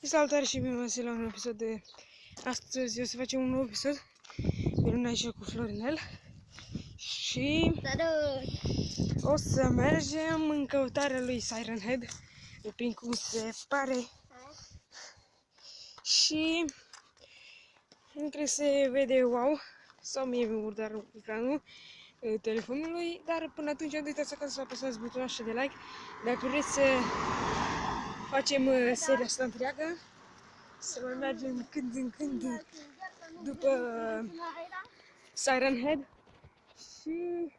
Salutare și bine v-ați la un episod de astăzi. O să facem un nou episod de luna aici cu Florinel și o să mergem în căutarea lui Siren Head, după cum se pare, și între se vede wow sau mie mi murdar ecranul telefonului, dar până atunci nu uitați să apăsați butonul așa de like dacă vreți să facem seria asta întreagă. Să mai mergem când în când după Siren Head și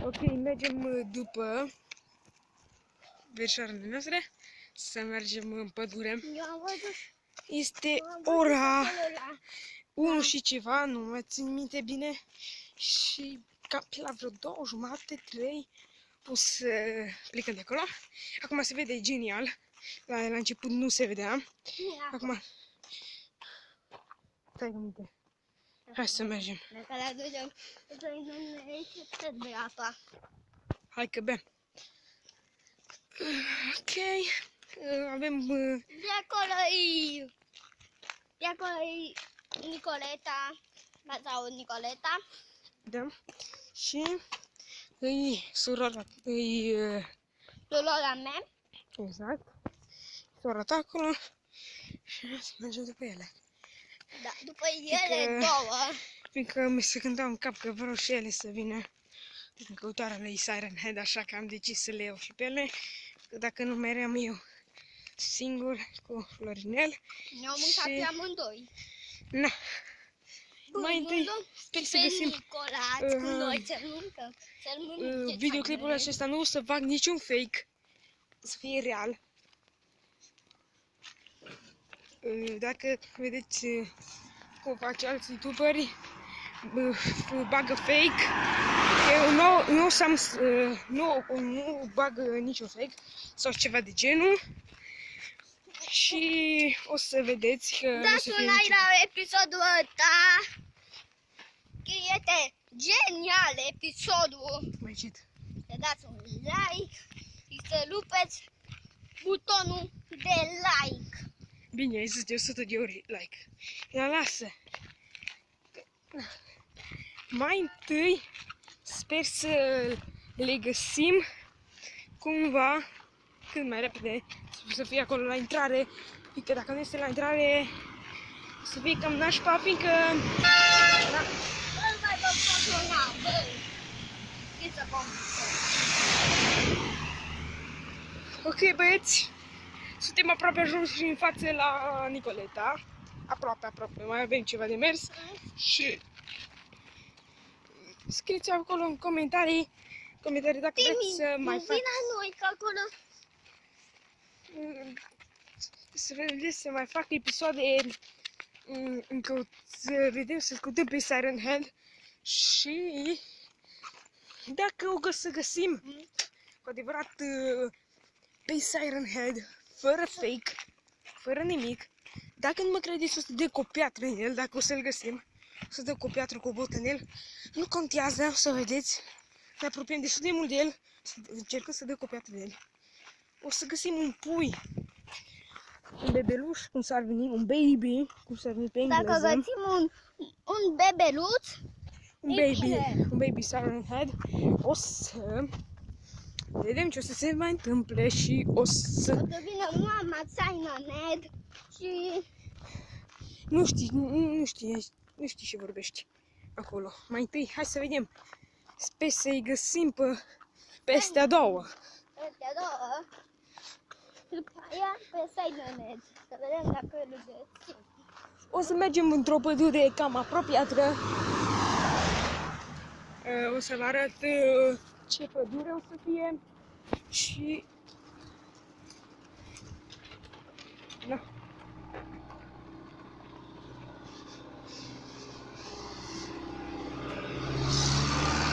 ok, mergem după verișoarele noastre, să mergem în pădure. Este ora 1 și ceva, nu mai țin minte bine, și cam pe la vreo 2:30, 3 o să plecăm de acolo. Acum se vede genial. La început nu se vedea. Acum stai cu minte. Hai să mergem. Dacă le aducem, să bea apa. Hai că bem. Ok. Avem... De acolo e Nicoleta. Sau Nicoleta. Da. Și îi surora, Surora mea. exact. Sora ta acolo. Și să mergem după ele. Da, după ele două. Fiindcă mi se cânta în cap că vreau și ele să vină în căutarea lui Siren Head, așa că am decis să le iau și pe ele. Că dacă nu meream eu singur cu Florinel. Ne-au mâncat pe amândoi. Na. Mai întâi sper să găsim Nicolaț cu noi să mâncăm. videoclipul acesta nu o să fac niciun fake, să fie real. Dacă vedeți cum fac alți youtuberi, bagă fake, eu nu bag niciun fake sau ceva de genul. Și o să vedeți că dați o să fie un like la episodul ăsta. Este genial episodul. mai cit. Să dați un like și să rupeți butonul de like. Bine, ai zis de 100 de ori like. Dar lasă. Mai întâi sper să le găsim cumva cât mai repede, să fie acolo la intrare, fiindcă dacă nu este la intrare să fie cam nașpa, fiindcă ok, băieți, suntem aproape ajunși în față la Nicoleta. Aproape, mai avem ceva de mers. Și scrieți acolo în comentarii dacă vreți să mai fac. Noi, că acolo Să vedeți să mai fac episoade să vedem, să ascultăm pe Siren Head. Și dacă o să găsim cu adevărat pe Siren Head, fără fake, fără nimic, dacă nu mă credeți, o să dă cu o piatră în el. Dacă o să-l găsim, o să dă cu o piatră, cu o botă în el. Nu contează, o să vedeți. Ne apropiem destul de mult de el, încercăm să dă cu o piatră de el. O să găsim un pui, un bebeluș, cum s-ar veni, un baby, cum s-ar veni pe engleză. dacă găsim un bebeluț, un baby Siren Head, o să vedem ce o să se mai întâmple și o să... o să vină mama Siren Head și... Nu știi ce vorbești acolo. Mai întâi, hai să vedem. Sper să-i găsim pe astea două. Astea două. După aia pe Siren Head. Să vedem dacă îl găsim. O să mergem într-o pădure cam apropiată. O să vă arăt ce pădure o să fie și... Da.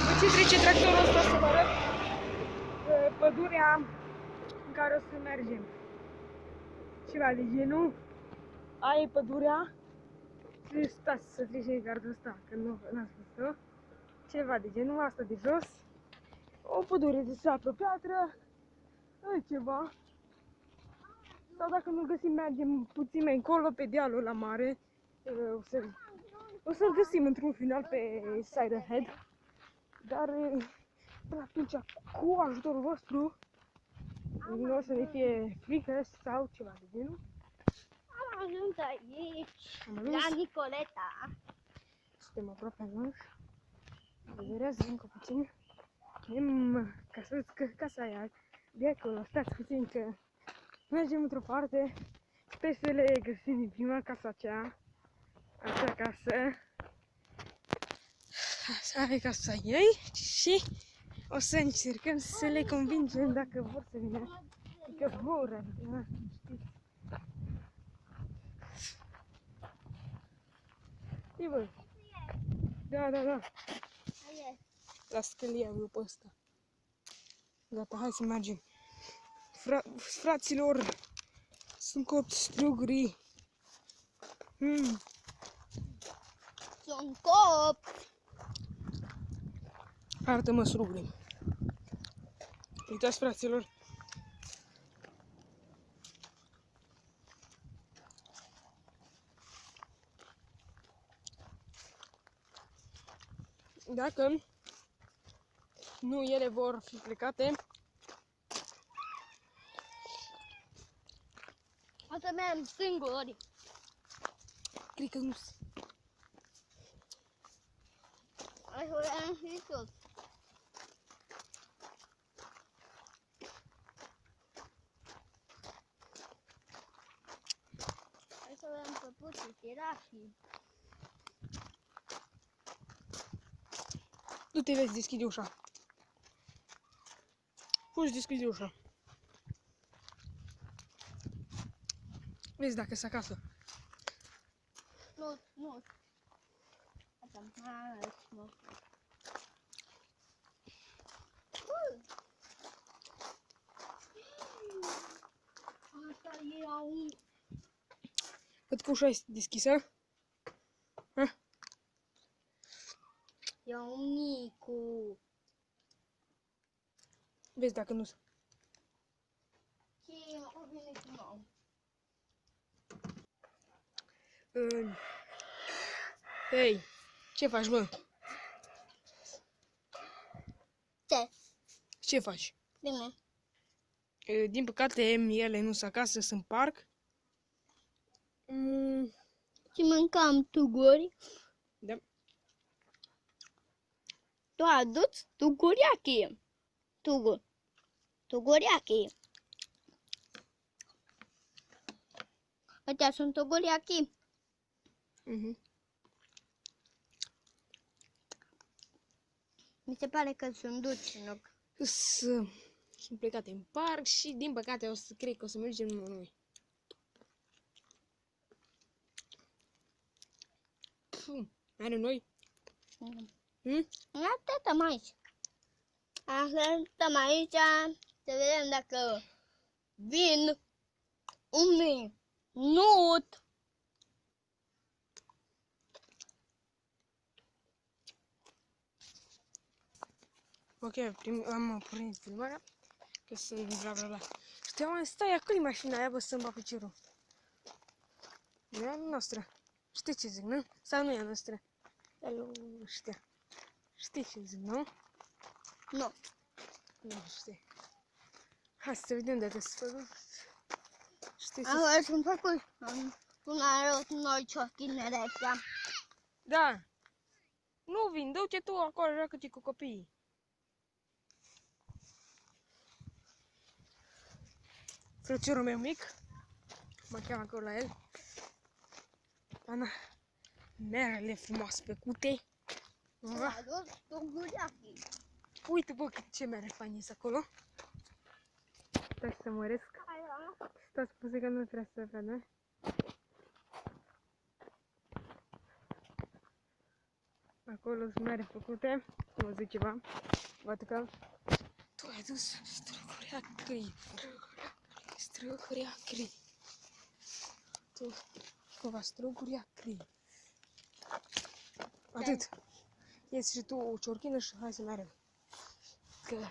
După ce trece tractorul ăsta, să vă arăt pădurea în care o să mergem. Ceva de genul. Aia e pădurea. Stați să trece gardul ăsta, că nu n-ați văzut-o. Ceva de genul asta de jos. O pădure de sapră, piatră. Ceva. Sau dacă nu găsim, mergem puțin mai încolo pe dealul la mare. O să-l găsim într-un final pe Siren Head. Dar până atunci, cu ajutorul vostru, nu o să ne fie frică sau ceva de genul. Am ajuns aici, Am ajuns. la Nicoleta. Suntem aproape ajuns. Durează încă puțin. Avem casa aia de acolo. Stați puțin că mergem într-o parte. Sper să le găsim din prima casa aceea. Acea casă. Asta e casa ei și o să încercăm să le convingem dacă vor să vină. Că vor, adică, știți. Știi, bă? Da. Hai, Las că-l iau eu pe ăsta. Gata, hai să mergem. Fraților, sunt copți strugurii. sunt copți. Arată-mă strugurii. Uitați, fraților. Dacă nu ele vor fi plecate, O să mergem singuri. cred că nu. Hai să vedem și sus. Hai să vedem păpuții, tirafii. Du-te, vezi, deschide ușa. Fugi, deschide ușa. Vezi dacă se acasă. Nu. Hai, mă. Asta e un... Văd că ușa este deschisă. E un micu. Vezi dacă nu. Ce o vine cu nou? Hei, ce faci, bă? Ce? Ce faci? Bine. Din păcate, ele nu sunt acasă, sunt în parc. Și mâncam tuguri. Da. Tu aduci tuguriachi. Tuguriachi. Ăștia sunt tuguriachi. Mi se pare că sunt duci în loc. Sunt plecate în parc și, din păcate, cred că o să mergem numai noi. Are noi? Stăm aici. Stăm aici să vedem dacă vin un minut. Ok, am pornit filmarea, că sunt bla. Stai acolo în mașina aia, bă, să-mi bag piciorul. Nu e a noastră. Știi ce zic, nu? Sau nu e a noastră? El știa. Știi ce zic, nu? Nu. Nu știi. Hai să vedem dacă se fac. Știi ce Am sunt făcut. Până arăt noi ciochinele astea. Da. Nu vin, du-te tu acolo, joacă-te cu copiii. Frățiorul meu mic, mă cheamă acolo la el. Ana, merele frumoase făcute. Aduc tuguriachi. Uite, bă, ce mere faine sunt acolo. Stai să măresc. Stați puțin că nu trebuie să vedem. Acolo sunt mere făcute. Mă zic ceva. Văd că tu ai dus struguri acri. Struguri acri. Tu cova struguri acri. Atât. Ieși și tu o ciorchină și hai să mergem. Că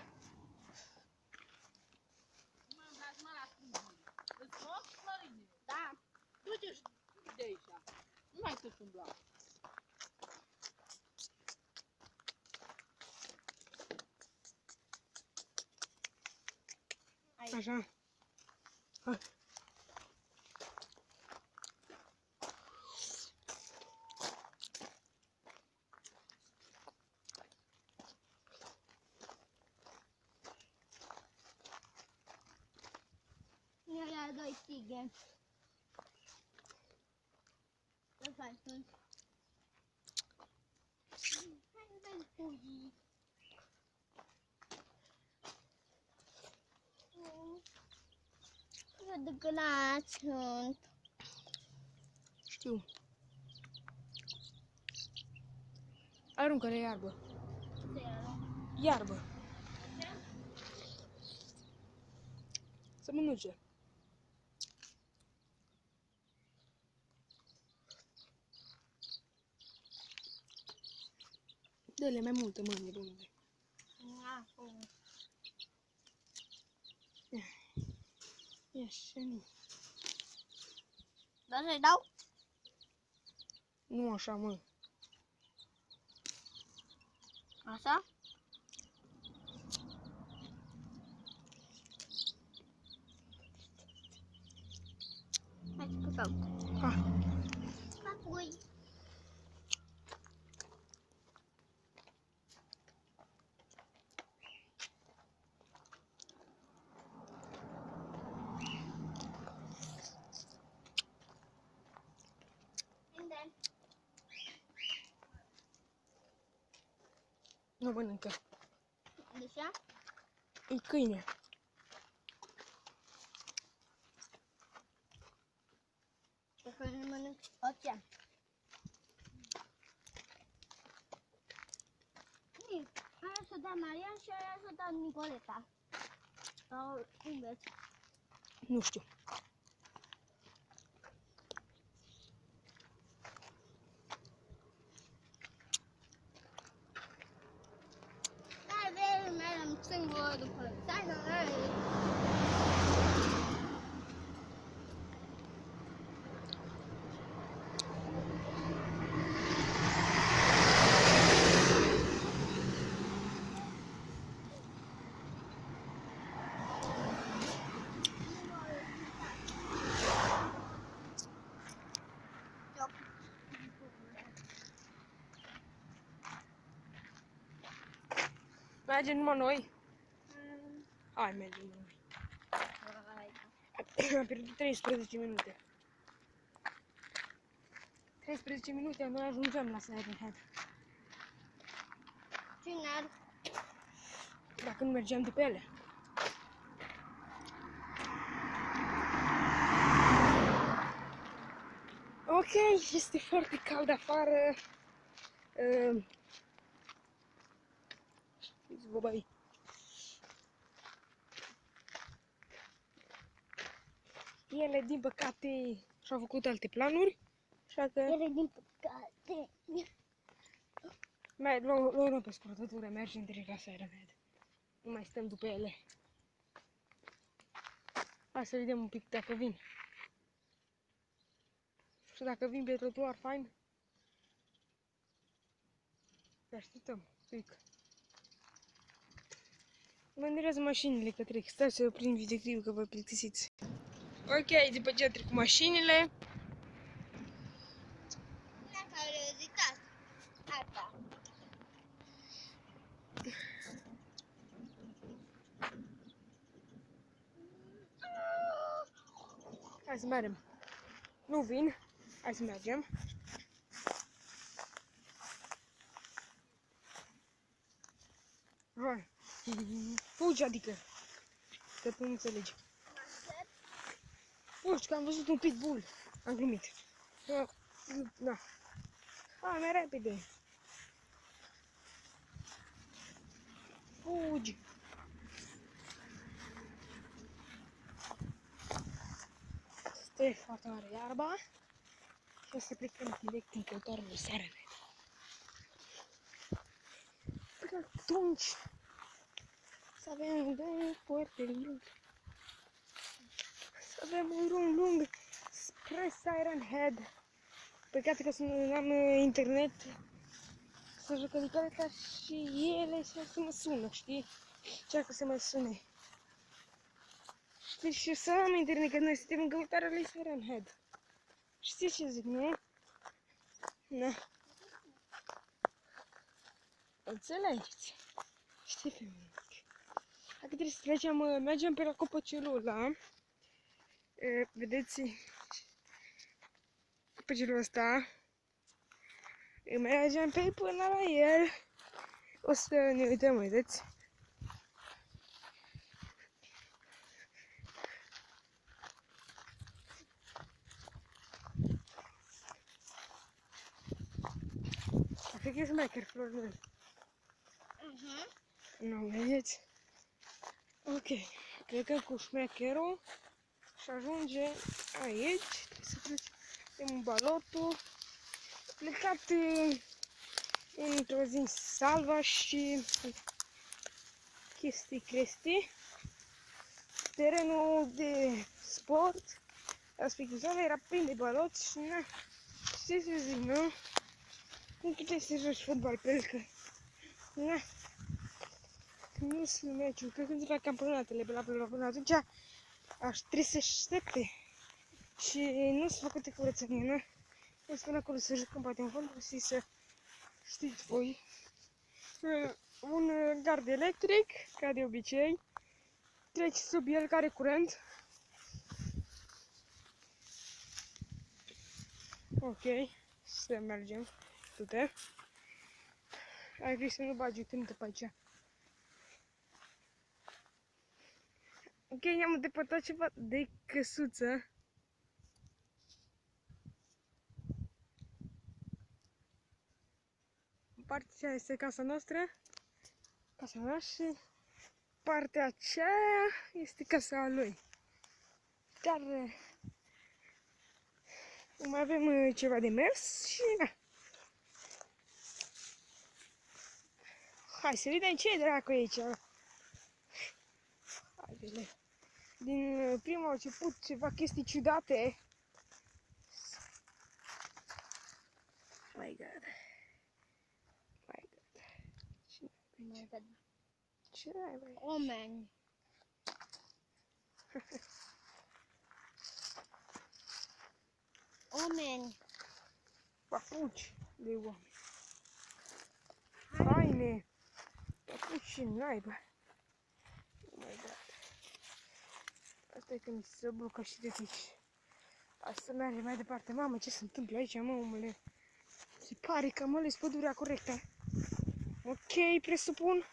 Poate-și umbla. Așa. Hai. Eu ia 2 tigre. Ce faci tu? Hai să vezi fugi. Cât de grați sunt. Știu. Aruncă-le iarbă. Iarbă. Să mănânce. Dă-le mai multă mâine, domnule. Ia și nu. Dar să-i dau? Nu așa, mă. Așa? Hai să căcăm. Ha. Apoi. Nu mănâncă. De ce? E câine. Dacă nu mănânc oțea. Aia să dea Marian și aia să dea Nicoleta. Sau invers. Nu știu. Mergem singur după țară. Mergem numai noi? Hai, mergem noi. Am pierdut 13 minute. 13 minute, noi ajungem la Siren Head. Cine? Dacă nu mergeam după ele. Ok, este foarte cald afară. Știți, băbai. Ele, din păcate, și-au făcut alte planuri, așa că Ele din păcate. luăm pe scurtătură, mergem direct la Siren Head. Nu mai stăm după ele. Hai să vedem un pic dacă vin. Și dacă vin pe trotuar, fain. Să așteptăm un pic. Mă îndrează mașinile că trec. Stai să prind videoclipul că vă plictisiți. Ok, după ce trec cu mașinile. N-am curiozit asta. Hai să mergem. Nu vin. Hai să mergem. Hai. Fugi, adică. Că tu nu înțelegi. Fugi, că am văzut un pitbull. Am glumit. Da. Hai, mai repede. Fugi. Este foarte mare iarba. Și o să plecăm direct în căutarele Siren Head. Până atunci să avem un drum foarte lung. Să avem un drum lung spre Siren Head. Păcate că nu am internet să joc adică și ele să mă sună, știi? Încearcă să mă sune. Știi, și să am internet, că noi suntem în căutarea lui Siren Head. Știi ce zic, nu? Na. Înțelegeți? Știi, pe mine. Dacă trebuie să trecem, mergem pe la copăcelul ăla. Vedeți? Copăcelul ăsta. Mergem pe până la el. O să ne uităm, vedeți? Cred că e șmecher, Florinel. Nu, vedeți? Ok, plecăm cu șmecherul și ajunge aici. Trebuie să trecem în balotul. Plecat într-o zi în salva și chestii. Terenul de sport, respectiv zona, era plin de baloți și na, știi ce zic, nu? Nu puteai să joci fotbal pe el, că na, nu sunt meciuri, că când la campionatele până atunci trebuie să aștepte și nu sunt făcute curățenie, nu? Nu spun acolo să jucăm poate în fond, să știți voi. Un gard electric, ca de obicei, treci sub el care curent. Ok, să mergem, du-te. Ai vrut să nu bagi tântă pe aici. Ok, am îndepărtat ceva de căsuță. Partea aceea este casa noastră. Casa mea și partea aceea este casa lui. Dar mai avem ceva de mers și na. Hai să vedem ce dracu e aici. Haidele. Din prima au început ceva chestii ciudate. My God. My God. Ce ai, băi? Oameni. Oameni. Papuci de oameni. Haine. Papuci și naiba. Oh my God. Asta e când se blocă și de aici. Hai să mergem mai departe. Mamă, ce se întâmplă aici, mă, omule? Se pare că am ales pădurea corectă. Ok, presupun.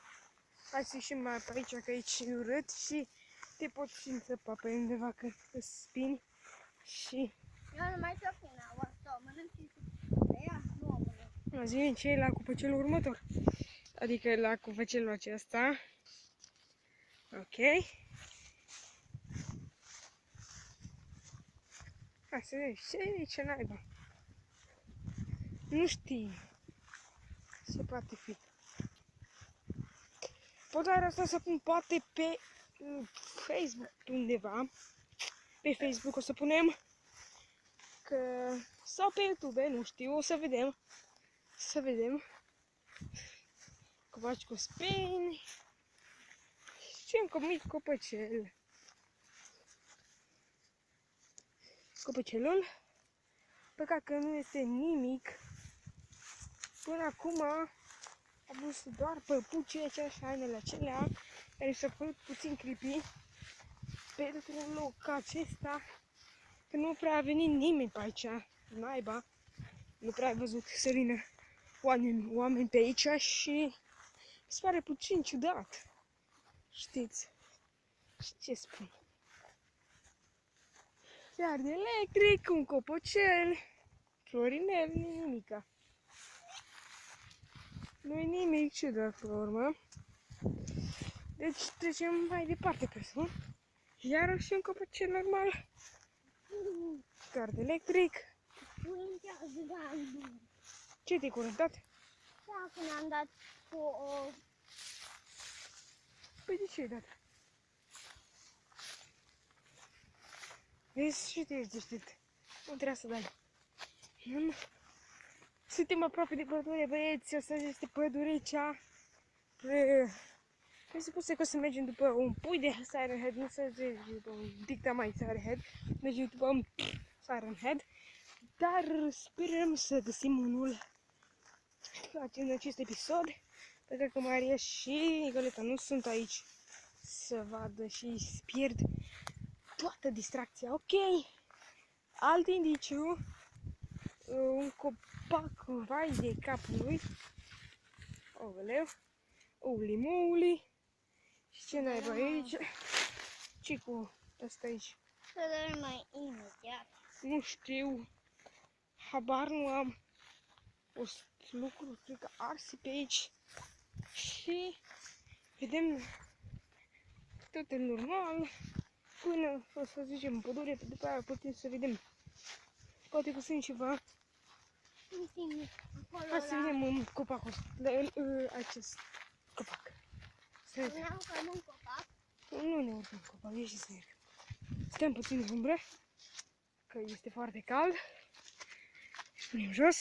Hai să ieșim mai pe aici, că aici e urât și te poți și înțăpa pe undeva că spini și... Eu nu mai să pun asta, mănânc și să ia, nu o mănânc. Azi vine ce e la cupăcelul următor. Adică la cupăcelul acesta. Ok. Hai să vezi, ce e, ce naiba. Nu știi ce poate fi. Podarea asta să pun poate pe Facebook undeva. Pe Facebook o să punem că sau pe YouTube, nu știu, o să vedem. Să vedem. Că faci cu spini. Și încă mic copăcel. Copăcelul. Păcat că nu este nimic. Până acum am văzut doar păpucii aceia și hainele acelea care s-au părut puțin creepy. Pentru un loc ca acesta, că nu prea a venit nimeni pe aici, naiba. Nu prea ai văzut să vină oameni pe aici și mi se pare puțin ciudat. Știți? Și ce spun? Iar de electric, un copocel, Florinel, nimica. Nu e nimic ciudat pe urmă. Deci trecem mai departe, presupun. Iarăși un copocel normal. Gard electric. Curentează gardul. Ce te-ai curentat? Da, când am dat cu o... Păi de ce ai dat? Vezi și te ești deștept. Nu trebuia să dai. Suntem aproape de pădure, băieți, asta este pădurecea. Presupuse că o să mergem după un pui de Siren Head, nu să zic după un Dictamite Siren Head, mergem după un Siren Head, dar sperăm să găsim unul în acest episod, pentru că Maria și Nicoleta nu sunt aici să vadă și pierd toată distracția. Ok, alt indiciu, un copac vai de capul lui, oleu, uli mouli. Și ce naiba aici? Ce cu ăsta aici? Să dăm mai imediat. Nu știu. Habar nu am. O lucruri, cred că arse pe aici. Și vedem totul normal. Până o să zicem în pădure, după aia putem să vedem. Poate că sunt ceva. Nu simt acolo Hai să vedem în copacul ăsta. Acest copac. Să vedem. Ne urcăm un copac. Nu ne urcăm copac, ieși să ne urcăm. Stăm puțin în umbră, că este foarte cald. Și punem jos.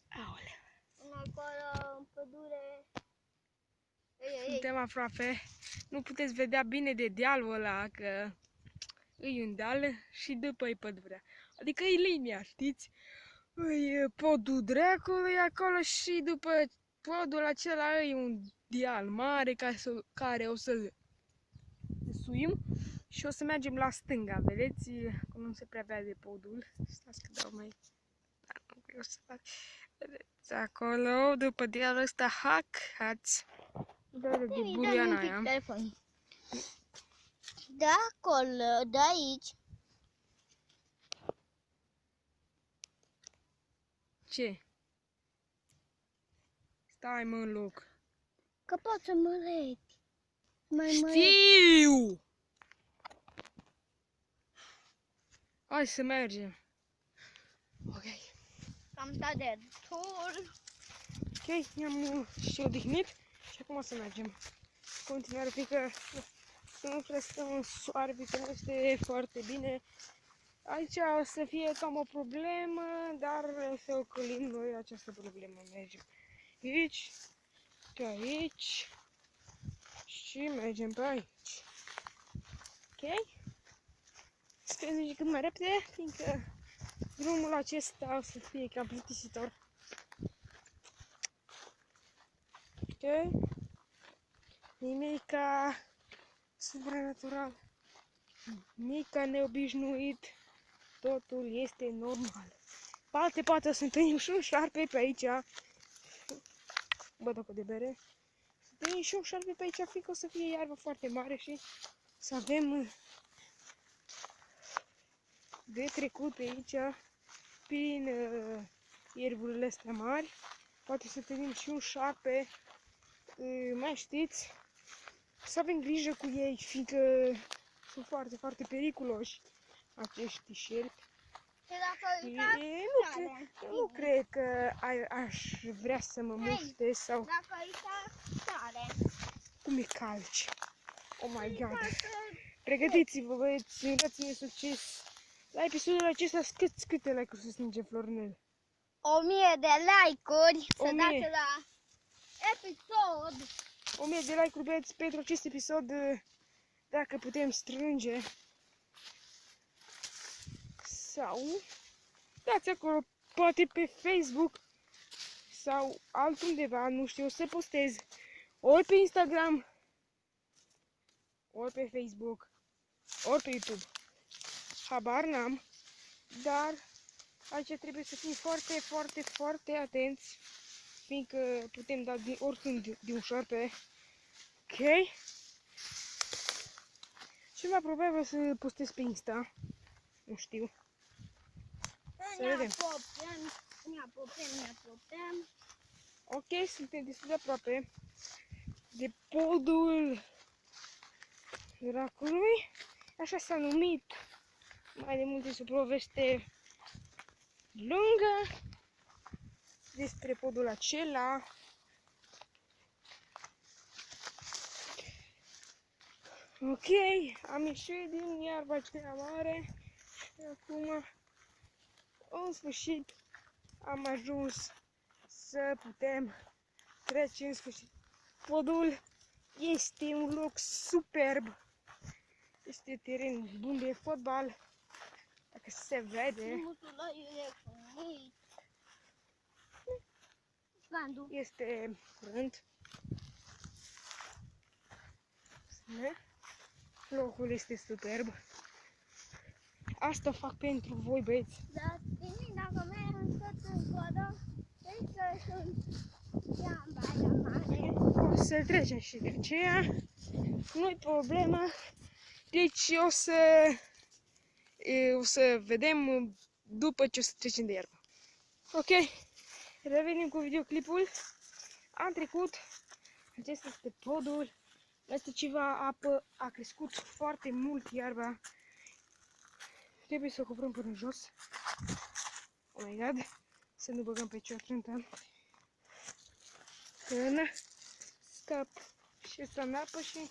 Aoleu. Acolo în pădure. Ei. Suntem aproape. Nu puteți vedea bine de dealul ăla, că e un deal și după e pădurea. Adică e linia, știți? E podul dracului acolo și după podul acela e un deal mare care o să suim și o să mergem la stânga, vedeți? Acum nu se prea vede podul. Stați că dau mai... Da, nu vreau să fac. Vedeți acolo, după dealul ăsta, hați. De buriana aia. De acolo, de aici. Ce? Stai mă în loc. Că poți să măreți. Știu! Hai să mergem. Ok. Cam dat de tur. Ok, ne-am și odihnit și acum o să mergem. Continuare, fiindcă să nu prea stăm în soare, fiindcă este foarte bine. Aici o să fie cam o problemă, dar să ocolim noi această problemă. Mergem aici, pe aici și mergem pe aici. Ok? Sper să mergem cât mai repede, fiindcă drumul acesta o să fie cam plictisitor. Ok? Nimica supranatural, nimica neobișnuit, totul este normal. Poate o să întâlnim și un șarpe pe aici. Bă, dacă de bere. Să întâlnim și un șarpe pe aici, fiindcă o să fie iarbă foarte mare și să avem de trecut pe aici, prin ierburile astea mari. Poate să întâlnim și un șarpe, mai știți, să avem grijă cu ei, fiindcă sunt foarte, foarte periculoși acești șerpi. Nu cred că aș vrea să mă muște sau... Dacă aici tare. Cum e calci? Oh my god! Pregătiți-vă, băieți, dați-mi succes! La episodul acesta, câte like-uri să strângem, Florinel? 1000 de like-uri să 1000. dați la episod. 1000 de like-uri, băieți, pentru acest episod, dacă putem strânge. Sau dați acolo, poate pe Facebook sau altundeva, nu știu, o să postez ori pe Instagram, ori pe Facebook, ori pe YouTube. Habar n-am, dar aici trebuie să fim foarte, foarte, foarte atenți, fiindcă putem da oricând de un șarpe. Ok? Și mai probabil să postez pe Insta, nu știu. Să vedem. Ne apropiem. Ok, suntem destul de aproape de podul dracului. Așa s-a numit. Mai de mult este o poveste lungă despre podul acela. Ok, am ieșit din iarba cea mare și acum, în sfârșit, am ajuns să putem trece în sfârșit. Podul este un loc superb. Este teren bun de fotbal, dacă se vede. Este curând. Locul este superb. Asta fac pentru voi, băieți. Dar dacă merg tot încolo, trebuie să sunt ia în Baia Mare. O să trecem și de aceea. Nu-i problemă. Deci o să vedem după ce o să trecem de iarbă. Ok, revenim cu videoclipul. Am trecut. Acesta este podul. Este ceva apă. A crescut foarte mult iarba. Trebuie să o coprăm până jos. Oh my god. Să nu băgăm pe ciotrântă. Până scap și asta în apă și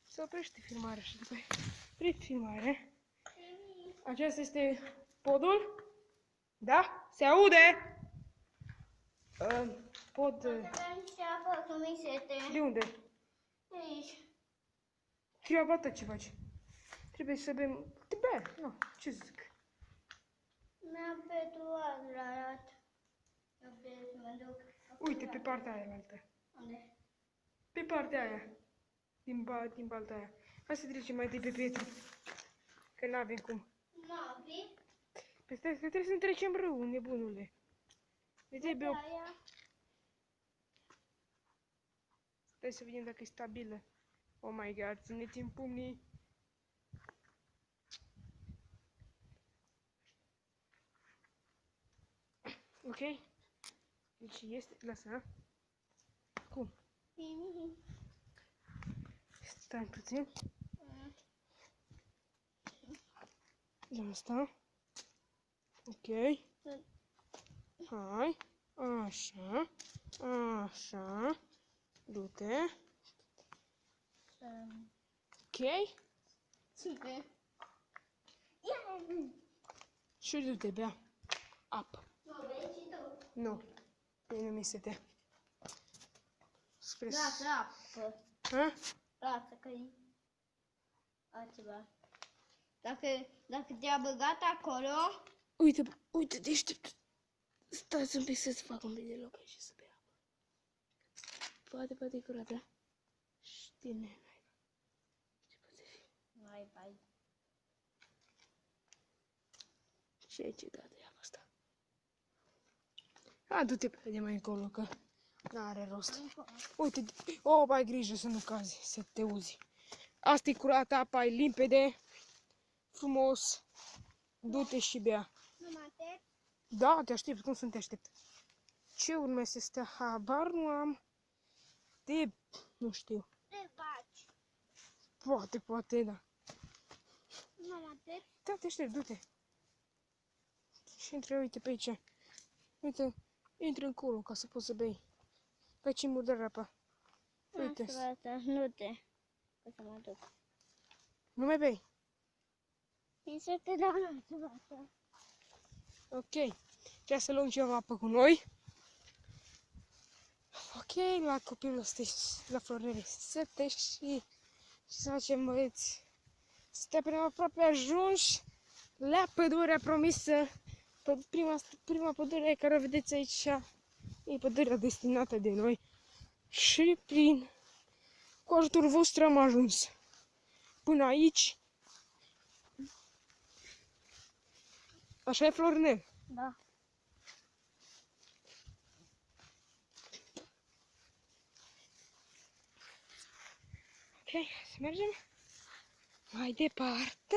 se oprește filmarea și după oprit filmare. Acesta este podul. Da? Se aude? Pod... Și apă, că mi se te. De unde? Aici. Treaba ta ce faci? Trebuie să bem... Te bea, nu, ce zic? Mi-am petuat la arată. Eu trebuie să mă duc. Uite, pe partea aia altă. Unde? Pe partea aia. Din balta aia. Hai să trecem mai de pe Petru. Că n-avem cum. N-avem. Păi stai, că trebuie să trecem râu, nebunule. Ne trebuie o... Stai să vedem dacă e stabilă. Oh my god, țineți-mi pumnii. Ok? Deci este... Lasă, ha? Cum? Stai puțin. Ia asta. Ok. Hai. Așa. Așa. Du-te. Ok? Super. Și du-te, bea apă. Nu, vei și tu. Nu. Păi nu mi se te. Spre... Lasă apă. Ha? Lasă că-i altceva. Dacă te-a băgat acolo... Uite, uite, deștept. Stați un pic să-ți fac un pic de loc aici să bea apă. Poate curată. Știne. Ce poate fi? Vai. Ce ciudată e apa asta. A, du-te pe de mai încolo, că n-are rost. Uite, ai grijă să nu cazi, să te uzi. Asta e curată, apa e limpede, frumos. Du-te și bea. Nu mă aștept? Da, te aștept, cum să nu te aștept? Ce urmează să stea? Habar nu am. Nu știu. Te faci. Poate, da. Nu mă aștept? Da, te aștept, du-te. Și intră, uite pe aici. Uite, intră încolo ca să poți să bei. Pe aici murdă apa. Uite. Nu te. O să mă duc. Nu mai bei. Mi se te dau la Ok. Trebuie să luăm ceva apă cu noi. Ok, la copilul ăsta, la Florinele sete și să facem, băieți. Suntem aproape ajunși la pădurea promisă. Prima pădure care o vedeți aici e pădurea destinată de noi. Și cu ajutorul vostru am ajuns până aici. Așa e, Florinel? Da. Ok, să mergem mai departe.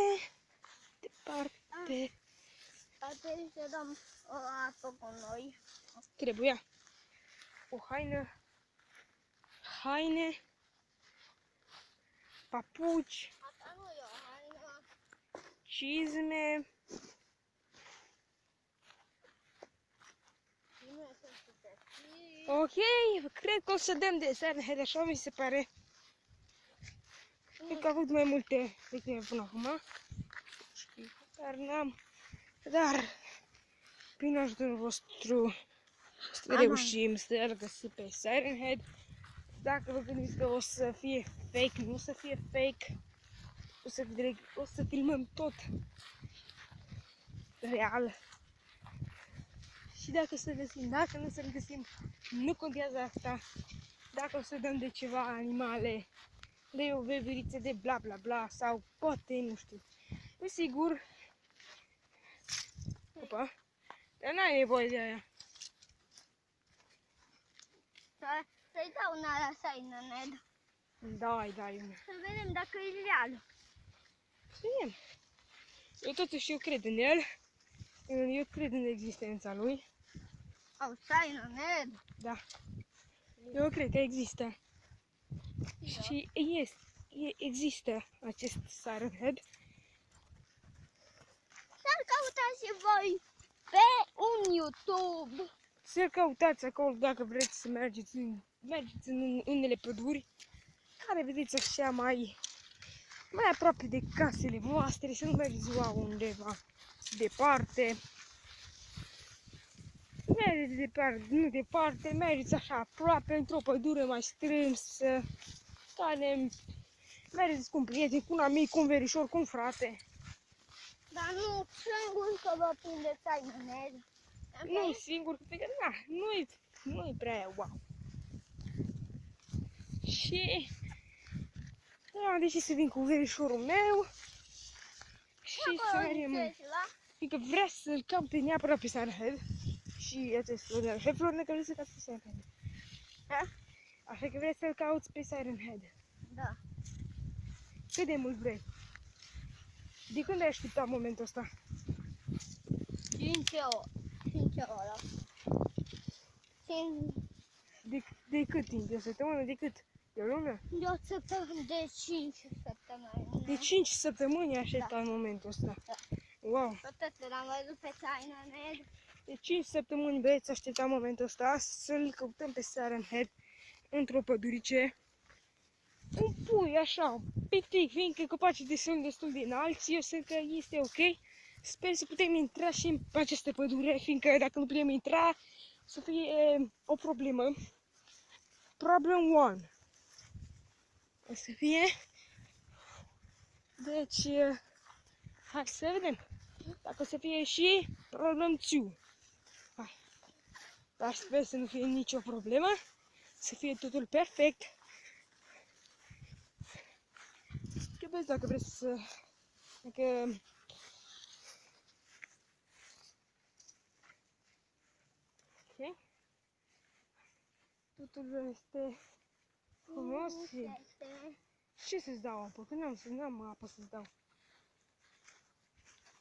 Atunci să dăm o apă cu noi. Trebuia o haine, papuci, Asta nu e o haină. cizme. Nu e super. Ok, cred că o să dăm de seară, așa mi se pare. Cred că a avut mai multe victime până acum. Dar n-am... Dar, prin ajutorul vostru, să reușim să găsim pe Siren Head. Dacă vă gândiți că o să fie fake, nu o să fie fake. O să filmăm tot real. Și dacă să găsim, dacă nu să găsim, nu contează asta. Dacă o să dăm de ceva animale, de o veveriță de bla bla bla sau poate, nu știu. Desigur, opa, dar n-ai nevoie de aia. Să-i dau una la Siren Head. Dai, una. Să vedem dacă e real. Bine. Eu totuși eu cred în el. Eu cred în existența lui. Au Siren Head. Da. Eu cred că există. Da. Și există acest Siren Head. Să-l căutați și voi pe un YouTube. Să-l căutați acolo dacă vreți să mergeți în unele păduri care vedeți așa mai aproape de casele voastre, să nu mergeți undeva departe. Mergeți departe, nu departe, mergeți așa aproape, într-o pădure mai strânsă, care mergeți cu un prieten, cu un amic, cu un verișor, cu un frate. Dar nu singur că vă prindeți Siren Head. Nu singur, că da, nu-i prea wow. Și da, deci să vin cu verișorul meu și să mergem, fiindcă vrea să-l caute neapărat pe Siren Head. Și acest Florin, și Florin că vrei să cauți pe Siren Head. Da? Așa că vrei să-l cauți pe Siren Head. Da. Cât de mult vrei? De când ai așteptat momentul ăsta? 5 ore. 5 ore. 5 De cât timp? De o săptămână? De cât? De o lună? de o săptămână, de 5 săptămâni. De 5 săptămâni ai așteptat momentul ăsta. Da. Wow! Tot l-am văzut pe Siren Head. De 5 săptămâni băieți aștepta momentul ăsta să-l căutăm pe Siren Head într-o pădurice. Un pui așa, pitic, fiindcă copacii sunt destul de înalți, eu sunt că este ok. Sper să putem intra și în această pădure, fiindcă dacă nu putem intra, să fie o problemă. Problem 1. O să fie. Deci, hai să vedem. Dacă o să fie și problem 2. Hai. Dar sper să nu fie nicio problemă. Să fie totul perfect. Că vezi dacă vreți să... Dacă... Ok. Totul este frumos și... Ce să-ți dau apă? Că n-am apă să-ți dau.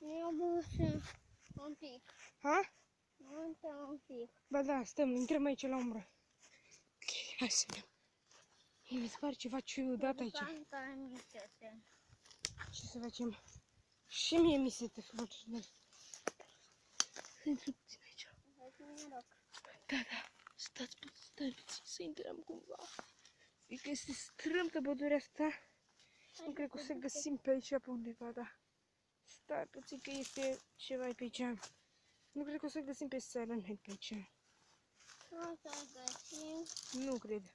Eu bă și un pic. Ha? Un pic. Ba da, stăm, intrăm aici la umbră. Ok, hai să vedem. Mi se pare ceva ciudat aici. Ce să facem? Și mie mi se te face. Să intrăm puțin aici. Da. Stai puțin să intrăm cumva. E că este strâmtă pădurea asta. Nu cred că o să găsim pe aici pe undeva, da. Stai puțin că este ceva pe aici. Nu cred că o să găsim pe Siren Head pe aici. O să găsim. Nu cred.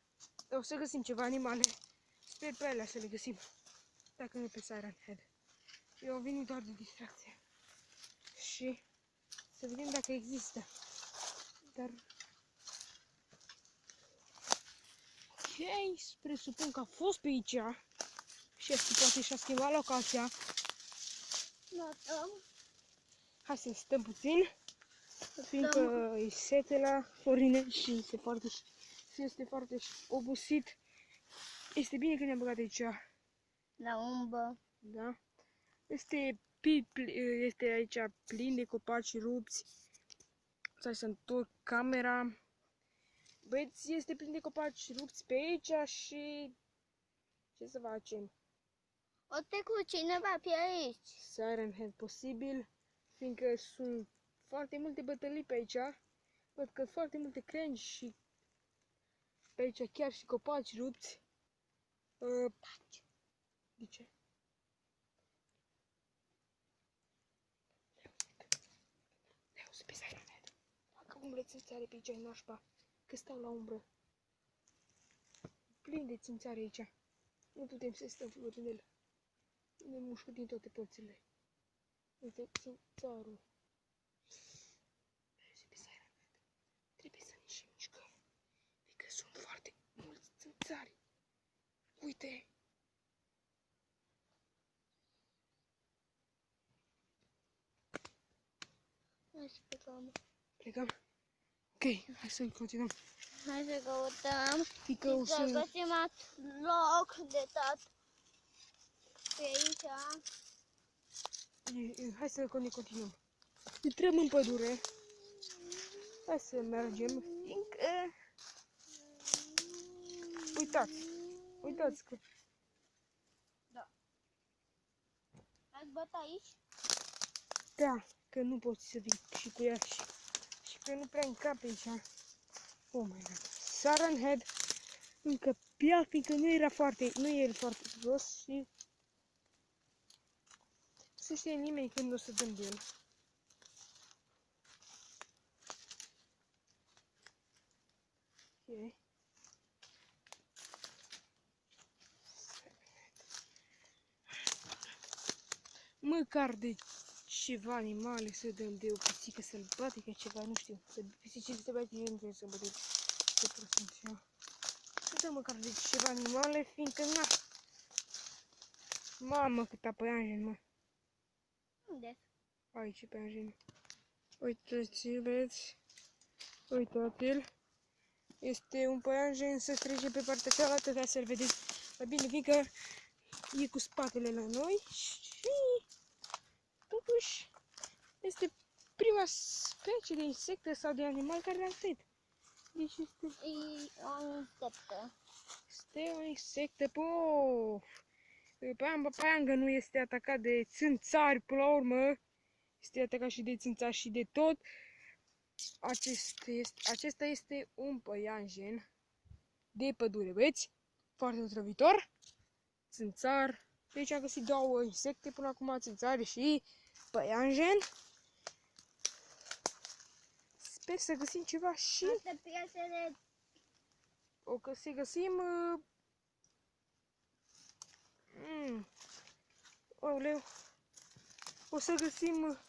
O să găsim ceva animale. Sper pe alea să le găsim. Dacă nu pe Siren Head. Eu am venit doar de distracție. Și să vedem dacă există. Dar... Ok, presupun că a fost pe aici. Și asta poate și-a schimbat locația. Notăm. Hai să stăm puțin. Fiindcă e sete la Florine și este foarte obosit. Este bine că ne-am băgat aici. La umbră. Da? Este aici plin de copaci rupți. Stai să întorc camera. Băieți, este plin de copaci rupți pe aici și... Ce să facem? O trecut cineva pe aici. Siren Head posibil, fiindcă sunt foarte multe bătălii pe aici. Văd că foarte multe crengi și pe aici chiar și copaci rupți. De ce? Le auzi pe Siren Head. Dacă umble țânțare pe aici, e nașpa. Că stau la umbră. Plin de țânțare aici. Nu putem să stăm fără în el. Ne mușcă din toate părțile. Uite, țânțarul. Le-auzi pe Siren Head. Trebuie să ne și mișcăm. Fiindcă sunt foarte mulți țânțari. Uite! Hai să plecăm. Plecăm? Ok, hai să continuăm. Hai să căutăm. Fiindcă o Să să... găsim alt loc de stat. Pe aici. Hai să ne continuăm. Intrăm în pădure. Hai să mergem, fiindcă... Uitați că... Da. Ați băt aici? Da, că nu poți să vii și cu ea și că nu prea încape aici. Oh my god. Siren Head încăpea, fiindcă nu era foarte jos și... Să știe nimeni când o să dăm de el. Ok. Măcar de ceva animale să dăm de o pisică sălbatică, ceva, nu știu. Pisicile sălbatice nu trebuie să bădem de prostință. Să dăm măcar de ceva animale, fiindcă na. Mamă, cât păianjen, mă. Unde? Aici păianjen. Uitați-l. Uitați-l. Este un păianjen, să trece pe partea cealaltă ca să-l vedeți mai bine, fiindcă e cu spatele la noi și totuși este prima specie de insecte sau de animal care l-am găsit. Deci este... E o insectă. Este o insectă, pof! Paianga nu este atacat de țânțari, până la urmă. Este atacat și de țânțari și de tot. Acesta este un păianjen de pădure, vedeți? Foarte otrăvitor. Țânțar. Deci am găsit două insecte până acum, țânțari și păianjen. Sper să găsim ceva și... Asta piesele. O că să găsim... Oleu. O să găsim...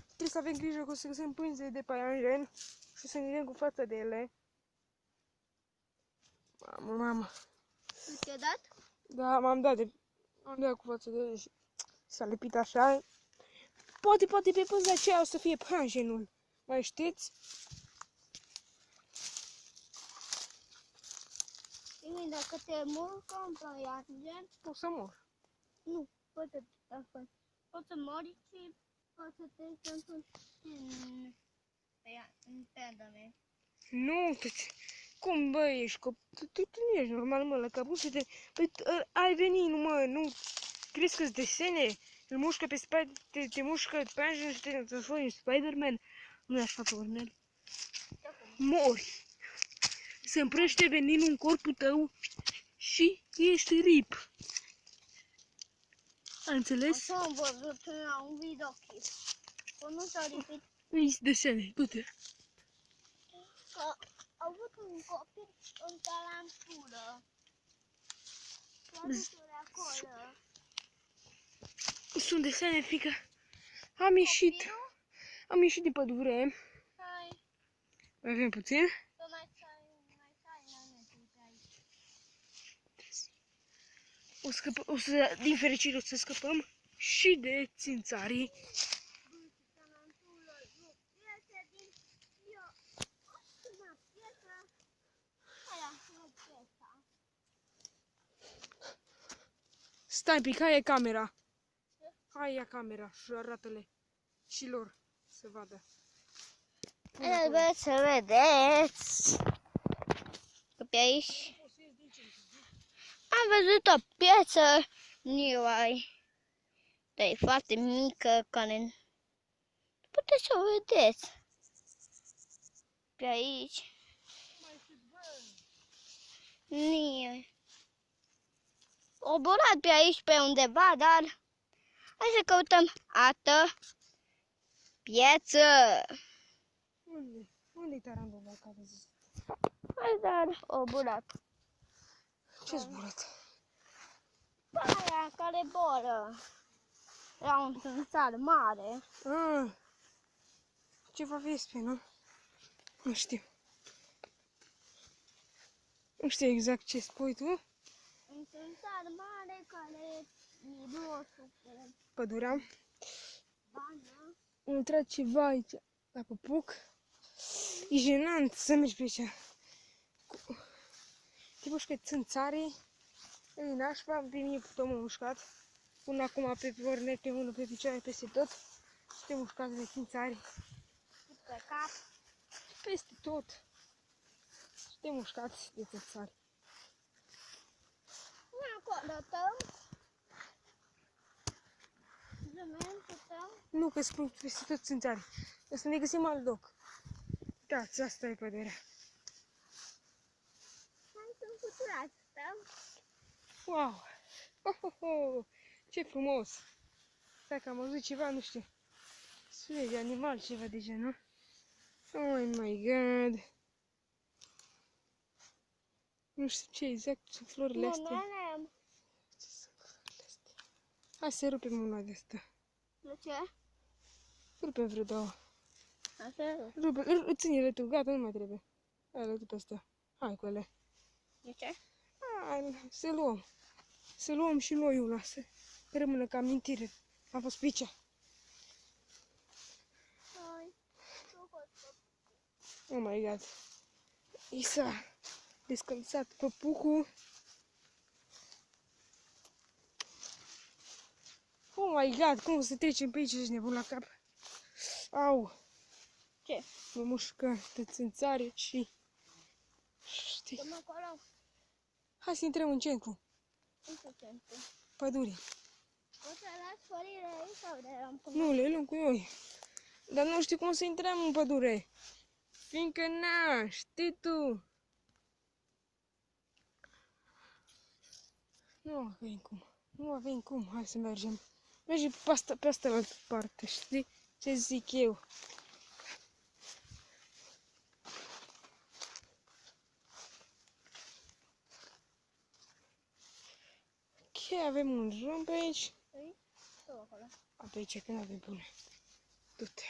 Trebuie să avem grijă că o să găsim pânze de păianjen și o să ne dăm cu fața de ele. Mamă. Ți-a dat? Da, m-am dat cu fața de ele și s-a lipit așa. Poate pe pânza aceea o să fie păianjenul. Mai știți? Bine, dacă te murcă un păianjen, O să mor. nu, poți să mori și poți să te întâlni în pedale. Nu, cum bă, ești copil? Tu nu ești normal, mă, la capul să te... Păi, ai venit, nu mă, nu... Crezi că-ți desene? Îl mușcă pe spate, te mușcă pe angel și te transformi în Spider-Man? Nu e așa, Cornel. Mori. Se împrăște veninul în corpul tău și ești rip. Ai înțeles? Așa am văzut la un videoclip. Că nu s-a lipit. Îi desene, uite. Că a avut un copil în tarantură. S-a dus acolo. Sunt desene, fică. Am ieșit din pădure. Hai, Mai avem puțin. să mai stai la net aici. O să, din fericire, o să scăpăm și de țânțarii. Tarantură, nu, piese din... Eu, una piesă. Aia, nu piesa. Stai, pic, hai e camera. Hai ia camera și arată-le și lor să vadă. Veți să vedeți. Că pe aici am văzut o piesă Niuai. Dar e foarte mică care puteți să o vedeți. Pe aici. Niuai. oborat pe aici, pe undeva, dar hai să căutăm altă piață. Unde? Unde-i tarandola care zici? Hai, dar oborat. Ce zburat? Aia care boră. Era un țânțar mare. Ah, ceva vespe, nu? Nu știu. Nu știu exact ce spui tu. Un țânțar mare care mirosul cu Pădurea. bană. Am intrat ceva aici, la păpuc. E jenant să mergi pe aici. Te mușcă țânțarii. E nașpa, pe mine tot m-a mușcat. Până acum pe ornete, pe unul pe picioare, peste tot. Te mușcat de țânțari. Pe cap. Peste tot. Te mușcați de țânțari. Acolo tău. Zămentul tău. Nu, că spun peste tot țânțari. O să ne găsim alt loc. Uitați, asta e pădurea. Hai să-mi cuturați tău. Wow! Oh, oh, oh. Ce frumos! Stai că am văzut ceva, nu știu. Sunet de animal, ceva de genul. Oh my god! Nu știu ce exact sunt florile astea. Nene. Ce sunt florile astea? Hai să rupem una de asta. De ce? Rupem vreo două. Așa. Ține-le tu, gata, nu mai trebuie. Hai, tu pe asta. Hai cu ele. De ce? Hai, să luăm. Să luăm și loiul ăla, să rămână ca amintire. Am fost pe aici. Hai. Oh my god. I s-a descălțat păpucul. Oh my god, cum o să trecem pe aici, ești nebun la cap? Au! Ce? Mă mușcă de țânțare și... Știi? Dăm acolo. Hai să intrăm în centru, În ce centru? pădurii. O să las florile aici sau de eram cu Nu, le luăm cu noi. Dar nu știu cum să intrăm în pădure. Fiindcă na, știi tu. Nu avem cum. Nu avem cum. Hai să mergem. Mergem pe asta la altă parte, știi? Ce zic eu? Ok, avem un drum pe aici. Păi, stau acolo. A, pe aici, că nu avem bune. Du-te.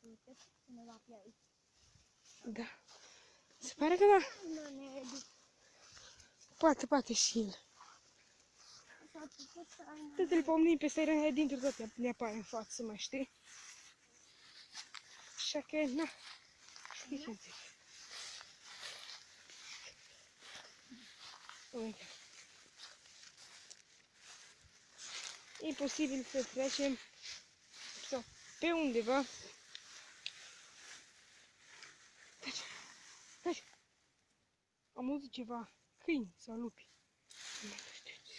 Uite, cineva pe aici. Da. Se pare că da. Nu ne duc. Poate și el. S-a putut să ai Te pomnim pe Siren Head dintr-o dată ne apare în față, mai știi? Așa că, na, știi ce zic. Uite. E posibil să trecem sau pe undeva. Taci, taci. Am auzit ceva, câini sau lupi. Nu știu ce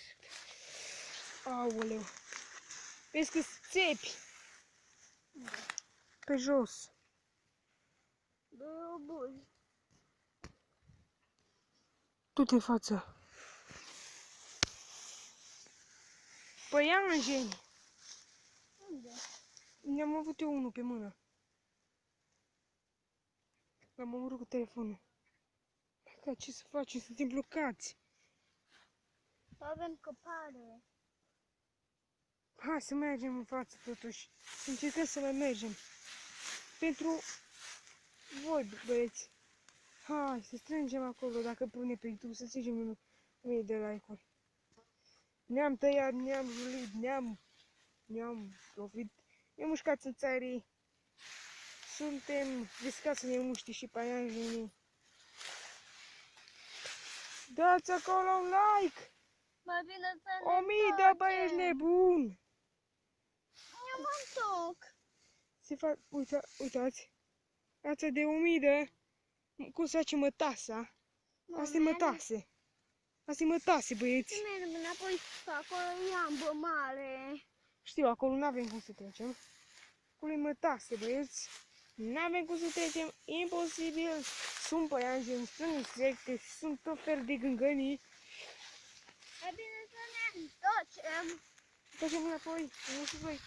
să... Aoleu. Vezi că țepi pe jos. două buzi. Du-te în față. Păianjeni. Unde? Ne-am avut eu unul pe mână. L-am omorât cu telefonul. Ca ce să facem? Suntem blocați. Avem căpare. Hai să mergem în față totuși. Să încercăm să mai mergem. Pentru voi, băieți. Hai să strângem acolo, dacă pune pe YouTube, să strângem 1000 de like-uri. Ne-am tăiat, ne-am julit, ne-am lovit, ne-am mușcat țățarii. Suntem riscați să ne muște și paianjenii. Dați acolo un like! Mai bine să ne 1000 de băieți nebun! Eu mă întorc. Se fac, uitați, asta de 1000 de, cum se face mătasa? Asta e mătase. Asta e mătase, băieți. Să mergem înapoi, că acolo e ambă mare. Știu, acolo nu avem cum să trecem. Acolo e mătase, băieți. N-avem cum să trecem, imposibil. Sunt păianjeni, sunt insecte, sunt tot fel de gângănii. E bine să ne întoarcem Facem înapoi, mușuroi.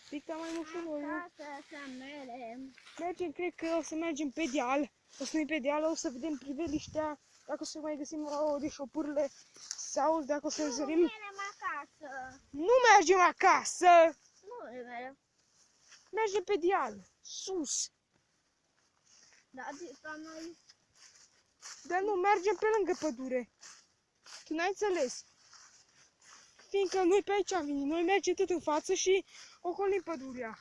Pica mai mușuroiul. acasă să merem. Mergem, cred că o să mergem pe deal. O să ne pe deal, o să vedem priveliștea, dacă o să mai găsim de șopurile sau dacă o să Nu zărim. merem acasă. Nu mergem acasă! Nu merem. Mergem pe deal, sus. Da, după noi. Dar nu, mergem pe lângă pădure. Tu n-ai înțeles. Fiindcă noi pe aici am venit, noi mergem tot în față și ocolim pădurea.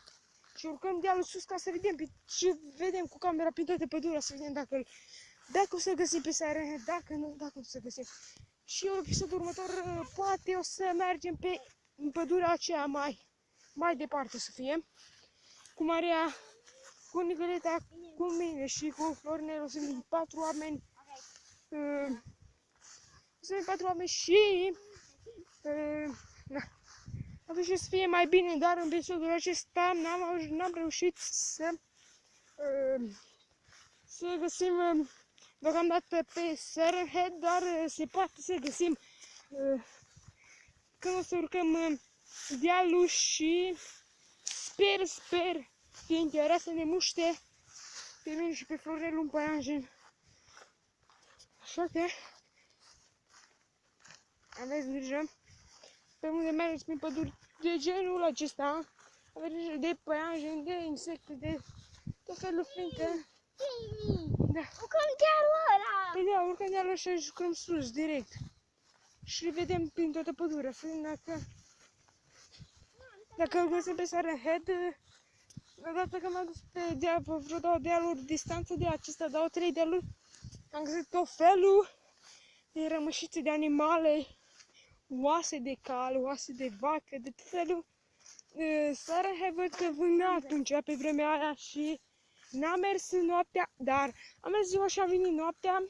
Și urcăm dealul sus ca să vedem și vedem cu camera prin toate pădurea, să vedem dacă o să găsim pe Siren Head, dacă nu, dacă o să găsim. Și în episodul următor poate o să mergem pe pădurea aceea mai departe să fie. Cu Maria, cu Nicoleta, cu mine și cu Florinel o să fim 4 oameni. O să fim 4 oameni și atunci o să fie mai bine, dar în episodul acesta n-am reușit să găsim deocamdată pe Siren Head, dar se poate să găsim când o să urcăm dealul și sper, fiindcă era să ne muște pe mine și pe Florinel un păianjen. Așa că aveți grijă pe unde mergeți prin păduri de genul acesta. Aveți grijă de păianjeni, de insecte, de tot felul, fiindcă da. Urcăm dealul ăla. Păi da, urcăm dealul așa și jucăm sus, direct. Și vedem prin toată pădurea, fiind dacă îl găsim pe Siren Head, odată că m-am dus pe deal, pe vreo 2 dealuri distanță de acestea, 2-3 dealuri, am găsit tot felul de rămășițe de animale, oase de cal, oase de vacă, de tot felul. Siren Head văd că vâna atunci, pe vremea aia și n-am mers noaptea, dar am mers ziua și am venit noaptea.